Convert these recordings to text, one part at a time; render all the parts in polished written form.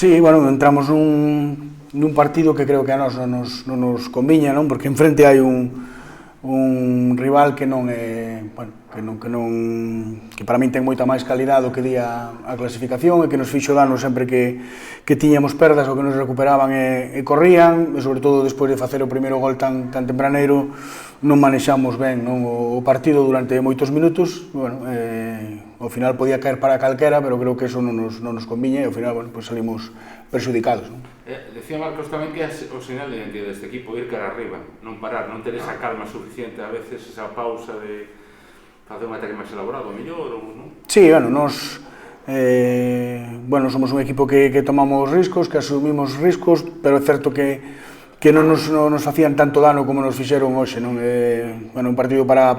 Sí, bueno, entramos nun partido que creo que a nós non nos conviña, non? Porque enfrente hai un rival que non é, bueno, que para min ten moita máis calidade do que di a clasificación e que nos fixo dano sempre que tiñamos perdas ou que nos recuperaban e corrían, e sobre todo despois de facer o primeiro gol tan tempraneiro non manexamos ben, non, o partido durante moitos minutos. Bueno, ao final podía caer para calquera, pero creo que eso non nos conviña e ao final, bueno, pues salimos perxudicados, non? Decía Marcos tamén que é o sinal de identidade deste equipo, ir cara arriba, non parar, non ter esa calma suficiente, a veces esa pausa de facer un ataque máis elaborado, mellor, ou non? Sí, bueno, nos somos un equipo que tomamos riscos, que asumimos riscos, pero é certo que non nos facían tanto dano como nos fixeron hoxe, non? Bueno, un partido para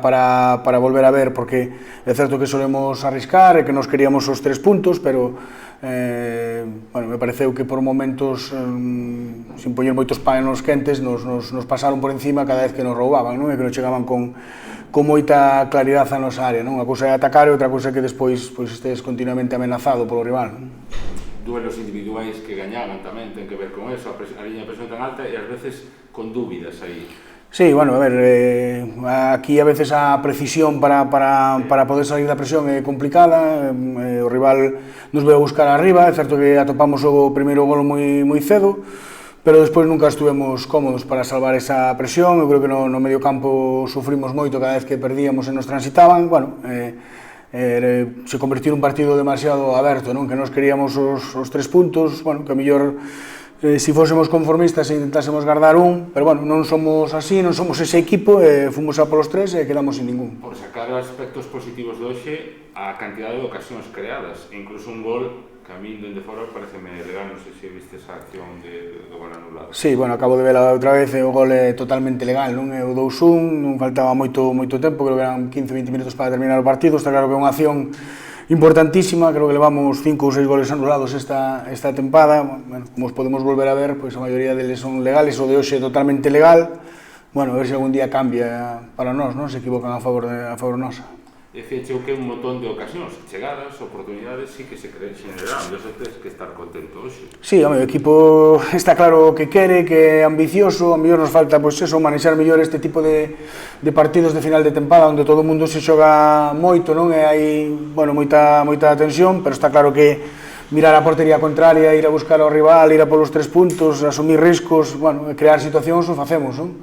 volver a ver, porque é certo que solemos arriscar e que nos queríamos os 3 puntos, pero bueno, me pareceu que por momentos, sin poñer moitos panos quentes, nos pasaron por encima cada vez que nos roubaban, non? E que nos chegaban con moita claridade a nosa área, non? Unha cousa é atacar e outra cousa é que despois estés continuamente amenazado polo rival, non? Duelos individuais que gañaban tamén ten que ver con eso, a liña de presión tan alta e ás veces con dúbidas aí. Sí, bueno, a ver, aquí a veces a precisión para poder salir da presión é complicada, o rival nos ve a buscar arriba, é certo que atopamos o primeiro gol moi cedo, pero despois nunca estuvemos cómodos para salvar esa presión. Eu creo que no medio campo sufrimos moito cada vez que perdíamos e nos transitaban. Bueno, se convertiu un partido demasiado aberto, non? Que nos queríamos os 3 puntos, bueno, que a mellor se fósemos conformistas e intentásemos guardar un, pero bueno, non somos así, non somos ese equipo, fomos a polos 3 e quedamos sin ningún. Por sacar aspectos positivos de hoxe, a cantidade de ocasións creadas, e incluso un gol que a mí dende fora pareceme legal, non sei se viste esa acción do gol anulado. Sí, bueno, acabo de vela outra vez, o gol é totalmente legal, non? É o 2-1, non faltaba moito tempo, creo que eran 15-20 minutos para terminar o partido, está claro que é unha acción importantísima, creo que levamos 5 ou 6 goles anulados esta tempada. Bueno, como os podemos volver a ver, pois a maioría deles son legales, o de hoxe é totalmente legal. Bueno, a ver se algún día cambia para nós, non? Se equivocan a favor nosa. Dicíache que un montón de ocasións, chegadas, oportunidades, sí que se xeneraron, e eso tens que estar contento hoxe. Sí, o equipo está claro que quere, que é ambicioso, a mellor nos falta, pois eso, manexar mellor este tipo de partidos de final de tempada, onde todo o mundo se xoga moito, non? E hai, bueno, moita tensión, pero está claro que mirar a portería contraria, ir a buscar ao rival, ir a polos 3 puntos, asumir riscos, bueno, crear situacións, o facemos, non?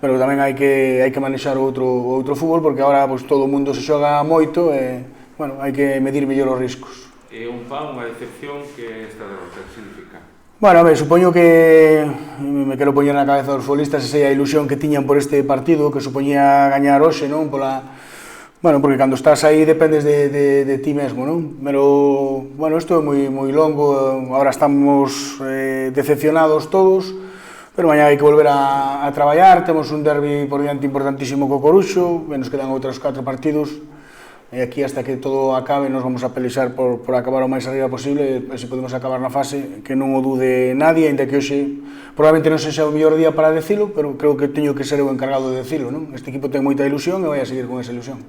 Pero tamén hai que manexar outro fútbol, porque agora pues, todo o mundo se xoga moito e, bueno, hai que medir mellor os riscos. E un pan, unha decepción, que esta derrota significa? Bueno, a ver, supoño que me quero poñer na cabeza dos futbolistas esa a ilusión que tiñan por este partido, que supoñía gañar hoxe, non? Bueno, porque cando estás aí dependes de ti mesmo, non? Pero, bueno, isto é moi longo, agora estamos decepcionados todos, pero mañá hai que volver a traballar, temos un derbi por diante importantísimo co Coruxo, nos quedan outros 4 partidos, e aquí hasta que todo acabe nos vamos a pelexar por acabar o máis arriba posible, e se podemos acabar na fase, que non o dude nadie, ainda que hoxe probablemente non sexa o mellor día para decilo, pero creo que teño que ser o encargado de decilo, non? Este equipo ten moita ilusión e vai a seguir con esa ilusión.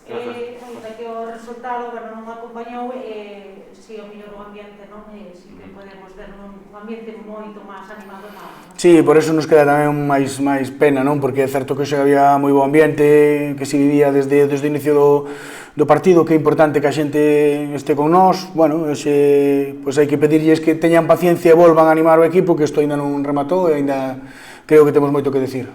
Ainda que o resultado non acompañou, si o mellor o ambiente, non? Si que podemos ver un ambiente moito máis animado na... Sí, por eso nos queda tamén máis pena, non? Porque é certo que hoxe había moi bo ambiente, que se vivía desde o inicio do partido, que é importante que a xente este con nós. Bueno, hoxe pois hai que pedirlles que teñan paciencia e volvan a animar o equipo, que isto ainda non rematou e ainda creo que temos moito que decir.